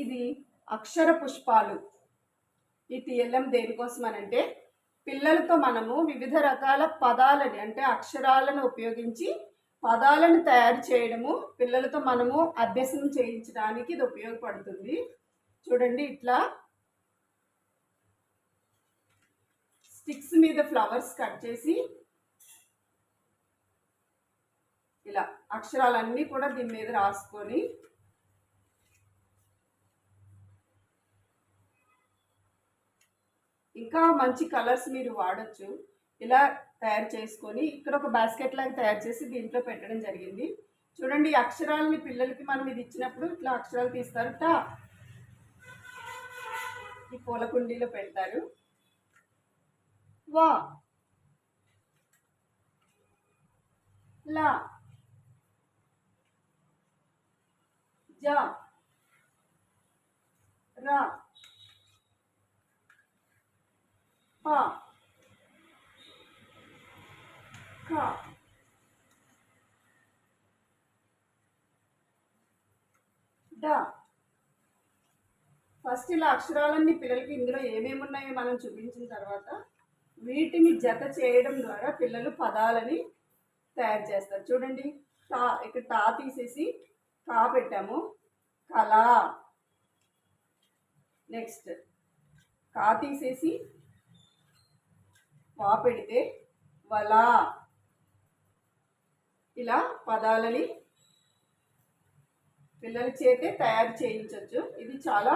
ఇది అక్షర పుష్పాలు. ఈ టిఎల్ఎం దేనికోసం అనంటే పిల్లలతో మనము వివిధ రకాల పదాలని అంటే అక్షరాలను ఉపయోగించి పదాలను తయారు చేయడము పిల్లలతో మనము అభ్యసనం చేయించడానికి ఇది ఉపయోగపడుతుంది. చూడండి, ఇట్లా స్టిక్స్ మీద ఫ్లవర్స్ కట్ చేసి ఇలా అక్షరాలన్నీ కూడా దీని మీద రాసుకొని ఇంకా మంచి కలర్స్ మీరు వాడచ్చు. ఇలా తయారు చేసుకొని ఇక్కడ ఒక బాస్కెట్ లాగా తయారు చేసి దీంట్లో పెట్టడం జరిగింది. చూడండి, ఈ అక్షరాలని పిల్లలకి మనం ఇది ఇచ్చినప్పుడు ఇట్లా అక్షరాలు తీస్తారు, ఈ పూల కుండీలో పెడతారు. వా, లా, జా, రా, పా, ఖా, డా. ఫస్ట్ ఇలా అక్షరాలన్నీ పిల్లలకి ఇందులో ఏమేమి ఉన్నాయో మనం చూపించిన తర్వాత వీటిని జత చేయడం ద్వారా పిల్లలు పదాలని తయారు చేస్తారు. చూడండి, టా, ఇక్కడ టా తీసేసి కా పెట్టాము, కళ. నెక్స్ట్ కా తీసేసి వా పెడితే వల. ఇలా పదాలని పిల్లల చేతే తయారు చేయించవచ్చు. ఇది చాలా